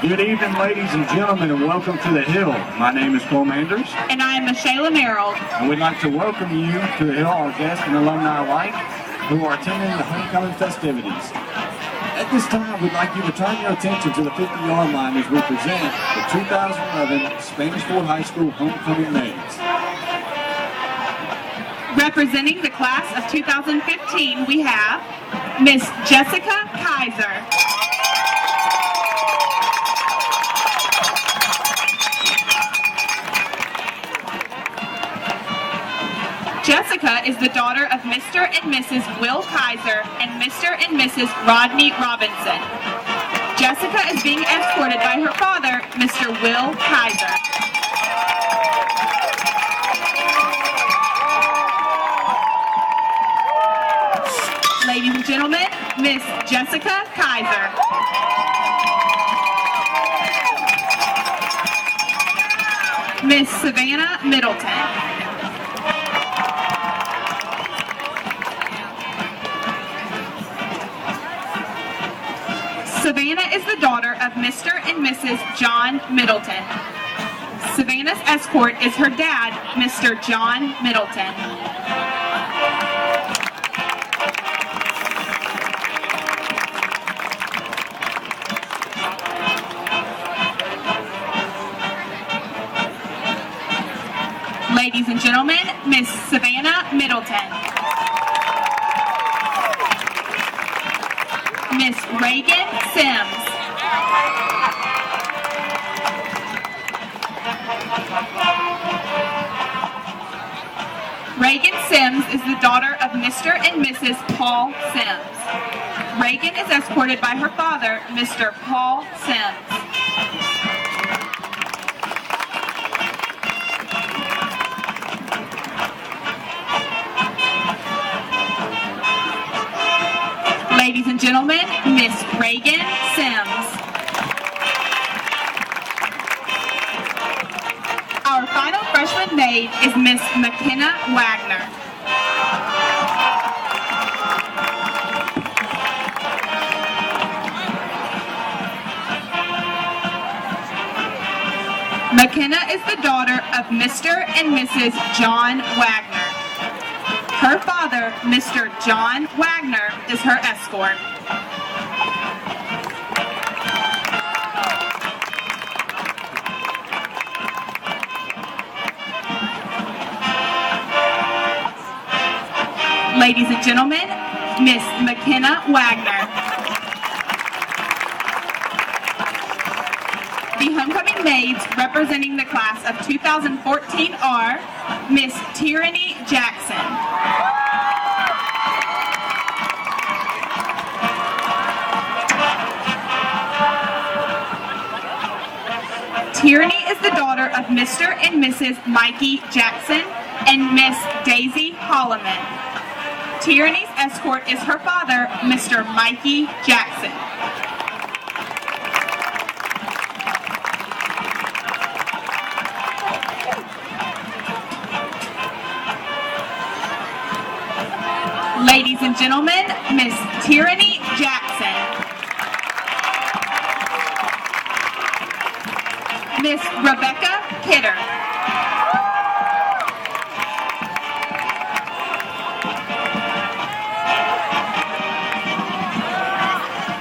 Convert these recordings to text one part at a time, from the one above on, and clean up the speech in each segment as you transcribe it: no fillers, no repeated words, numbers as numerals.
Good evening, ladies and gentlemen, and welcome to The Hill. My name is Cole Manders. And I am Michelle Merrill. And we'd like to welcome you to The Hill, our guests and alumni alike, who are attending the homecoming festivities. At this time, we'd like you to turn your attention to the 50-yard line as we present the 2011 Spanish Fort High School Homecoming Maids. Representing the class of 2015, we have Miss Jessica Kaiser. Jessica is the daughter of Mr. and Mrs. Will Kaiser and Mr. and Mrs. Rodney Robinson. Jessica is being escorted by her father, Mr. Will Kaiser. Ladies and gentlemen, Miss Jessica Kaiser. Miss Savannah Middleton. Savannah is the daughter of Mr. and Mrs. John Middleton. Savannah's escort is her dad, Mr. John Middleton. Ladies and gentlemen, Miss Savannah Middleton. Miss Reagan Sims. Reagan Sims is the daughter of Mr. and Mrs. Paul Sims. Reagan is escorted by her father, Mr. Paul Sims. Ladies and gentlemen, Miss Reagan Sims. Our final freshman maid is Miss McKenna Wagner. McKenna is the daughter of Mr. and Mrs. John Wagner. Her father, Mr. John Wagner, is her escort. Ladies and gentlemen, Miss McKenna Wagner. The homecoming maids representing the class of 2014 are Miss Tyranny Jackson. Tyranny is the daughter of Mr. and Mrs. Mikey Jackson and Miss Daisy Holloman. Tyranny's escort is her father, Mr. Mikey Jackson. Ladies and gentlemen, Miss Tyranny Jackson. Miss Rebecca Kidder.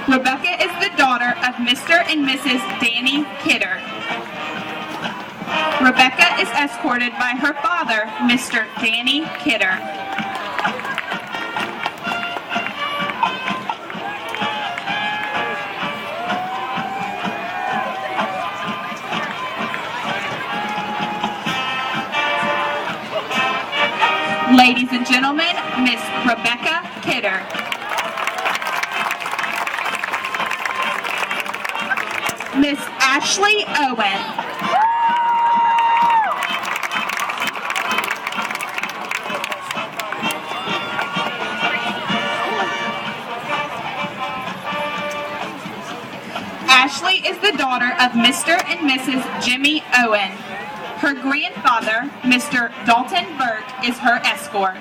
Rebecca is the daughter of Mr. and Mrs. Danny Kidder. Rebecca is escorted by her father, Mr. Danny Kidder. Ladies and gentlemen, Miss Rebecca Kidder. Miss Ashley Owen. Ashley is the daughter of Mr. and Mrs. Jimmy Owen. Her grandfather, Mr. Dalton Burke, is her escort.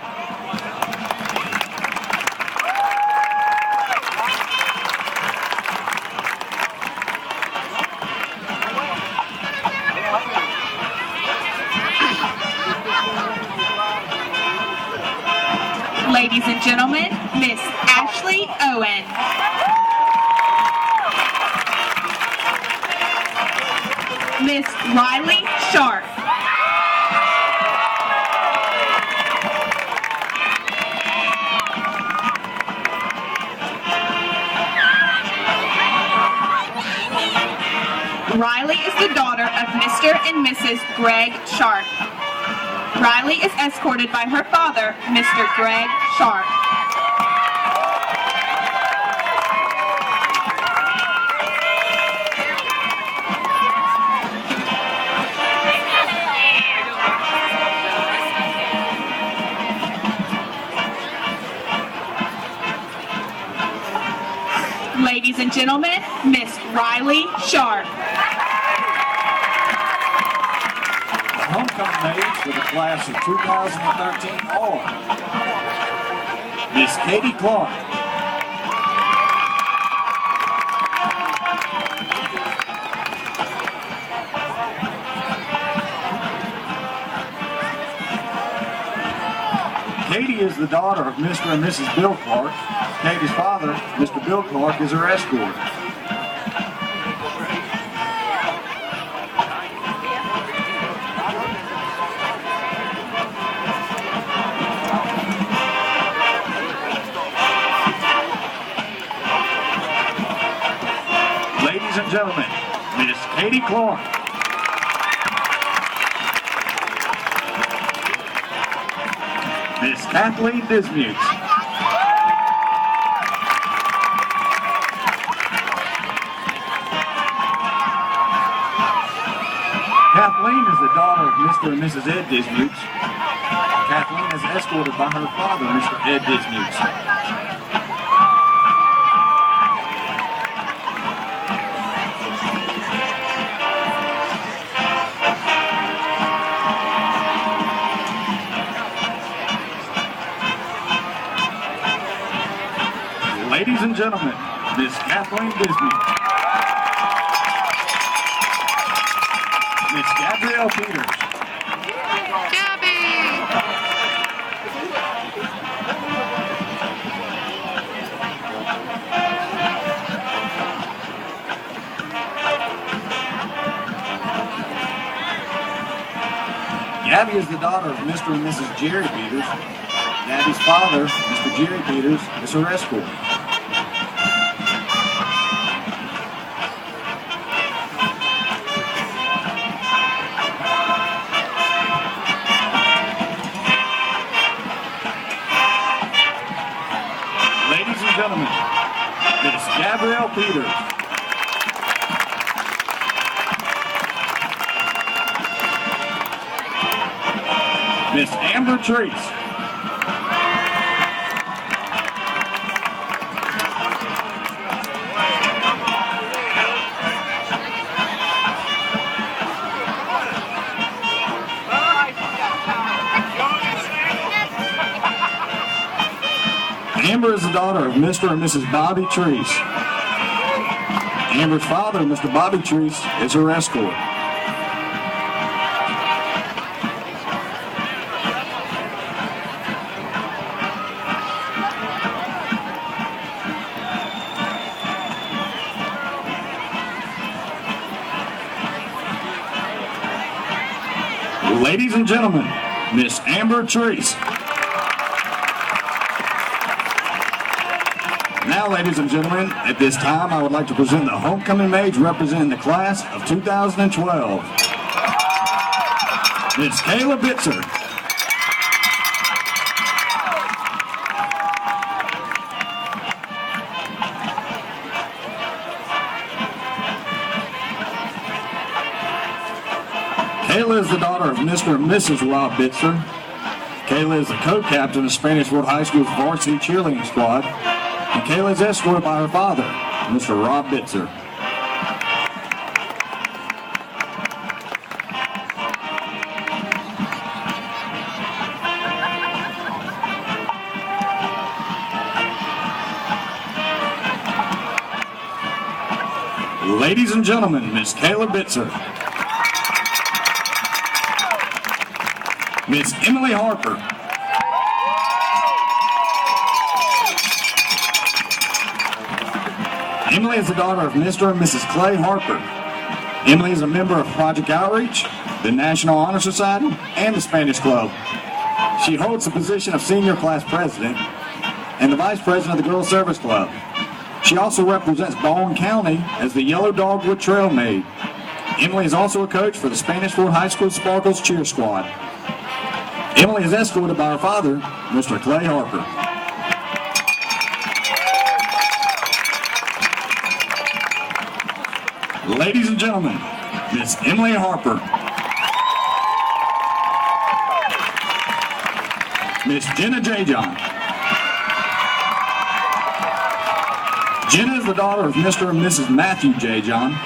Riley is the daughter of Mr. and Mrs. Greg Sharp. Riley is escorted by her father, Mr. Greg Sharp. Ladies and gentlemen, Miss Riley Sharp. The homecoming maids for the class of 2013 are Miss Katie Clark, Katie is the daughter of Mr. and Mrs. Bill Clark. Katie's father, Mr. Bill Clark, is her escort. Ladies and gentlemen, Miss Katie Clark. Miss Kathleen Dismukes. Kathleen is the daughter of Mr. and Mrs. Ed Dismukes. Kathleen is escorted by her father, Mr. Ed Dismukes. Ladies and gentlemen, Miss Kathleen Dismukes. Miss Gabrielle Peters. Gabby is the daughter of Mr. and Mrs. Jerry Peters. Gabby's father, Mr. Jerry Peters, is her escort. Ladies and gentlemen, Miss Gabrielle Peters. Miss Amber Treese. Amber is the daughter of Mr. and Mrs. Bobby Treese. Amber's father, Mr. Bobby Treese, is her escort. Ladies and gentlemen, Miss Amber Treese. Now, ladies and gentlemen, at this time, I would like to present the homecoming maids representing the class of 2012. Miss Kayla Bitzer. Kayla is the daughter of Mr. and Mrs. Rob Bitzer. Kayla is the co-captain of Spanish Fort High School's varsity cheerleading squad. And Kayla is escorted by her father, Mr. Rob Bitzer. Ladies and gentlemen, Miss Kayla Bitzer. Miss Emily Harper. Emily is the daughter of Mr. and Mrs. Clay Harper. Emily is a member of Project Outreach, the National Honor Society, and the Spanish Club. She holds the position of Senior Class President and the Vice President of the Girls Service Club. She also represents Baldwin County as the Yellow Dogwood Trail Maid. Emily is also a coach for the Spanish Fort High School Sparkles Cheer Squad. Emily is escorted by her father, Mr. Clay Harper. Ladies and gentlemen, Miss Emily Harper. Miss Jenna J. John. Jenna is the daughter of Mr. and Mrs. Matthew J. John.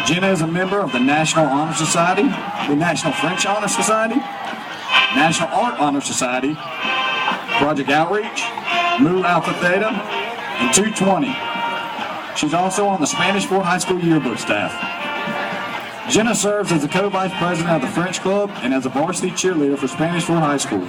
Jenna is a member of the National Honor Society, the National French Honor Society, National Art Honor Society, Project Outreach, Mu Alpha Theta, and 220. She's also on the Spanish Fort High School yearbook staff. Jenna serves as the co-vice president of the French Club and as a varsity cheerleader for Spanish Fort High School.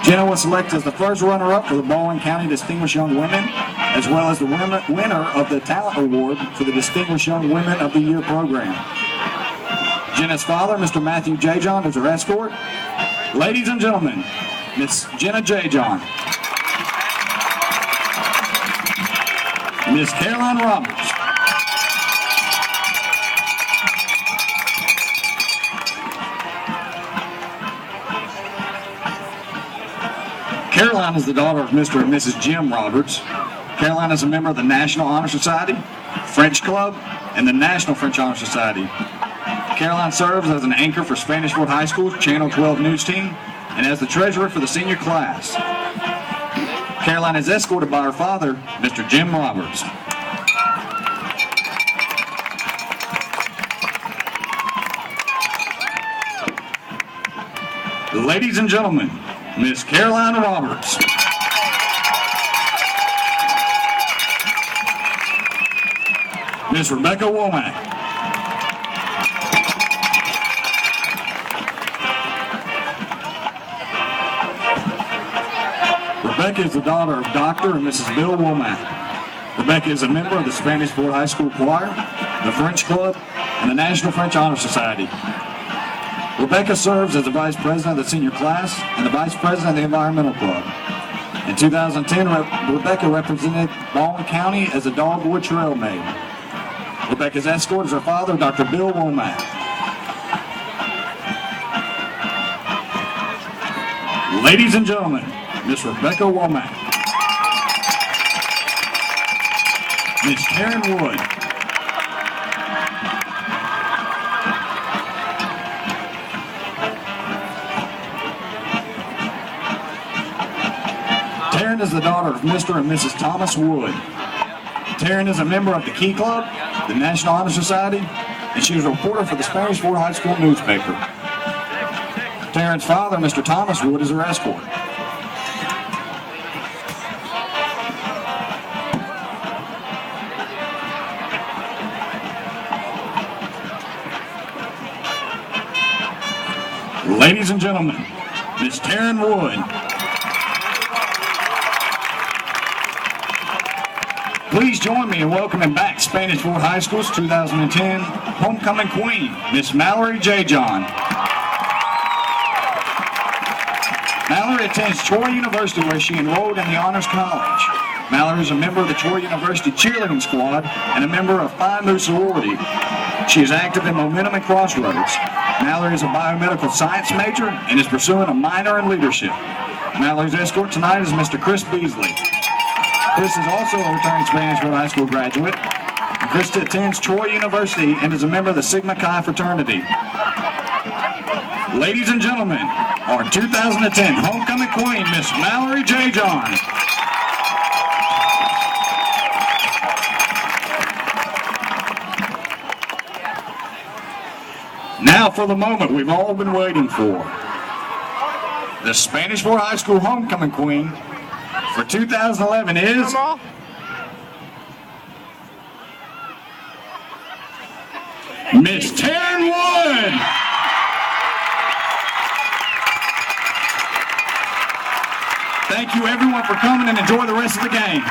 Jenna was selected as the first runner-up for the Baldwin County Distinguished Young Women, as well as the winner of the Talent Award for the Distinguished Young Women of the Year program. Jenna's father, Mr. Matthew J. John, is her escort. Ladies and gentlemen, Miss Jenna J. John. Miss Caroline Roberts. Caroline is the daughter of Mr. and Mrs. Jim Roberts. Caroline is a member of the National Honor Society, French Club, and the National French Honor Society. Caroline serves as an anchor for Spanish Fort High School's Channel 12 news team and as the treasurer for the senior class. Caroline is escorted by her father, Mr. Jim Roberts. Ladies and gentlemen, Miss Caroline Roberts. Miss Rebecca Womack. Rebecca is the daughter of Dr. and Mrs. Bill Womack. Rebecca is a member of the Spanish Fort High School Choir, the French Club, and the National French Honor Society. Rebecca serves as the Vice President of the Senior Class and the Vice President of the Environmental Club. In 2010, Rebecca represented Baldwin County as a Dogwood Trail Maid. Rebecca's escort is her father, Dr. Bill Womack. Ladies and gentlemen, Miss Rebecca Womack. Miss Karen Wood. Taryn is the daughter of Mr. and Mrs. Thomas Wood. Taryn is a member of the Key Club, the National Honor Society, and she is a reporter for the Spanish Fort High School newspaper. Taryn's father, Mr. Thomas Wood, is her escort. Ladies and gentlemen, Miss Taryn Wood. Please join me in welcoming back Spanish Fort High School's 2010 Homecoming Queen, Miss Mallory J. John. Mallory attends Troy University, where she enrolled in the Honors College. Mallory is a member of the Troy University cheerleading squad and a member of Phi Mu sorority. She is active in Momentum and Crossroads. Mallory is a biomedical science major and is pursuing a minor in leadership. Mallory's escort tonight is Mr. Chris Beasley. Chris is also a returning Spanish Fort High School graduate. Chris attends Troy University and is a member of the Sigma Chi fraternity. Ladies and gentlemen, our 2010 Homecoming Queen, Miss Mallory J. John. Now for the moment we've all been waiting for. The Spanish Fort High School Homecoming Queen for 2011 is Miss Taryn Wood. Thank you everyone for coming and enjoy the rest of the game.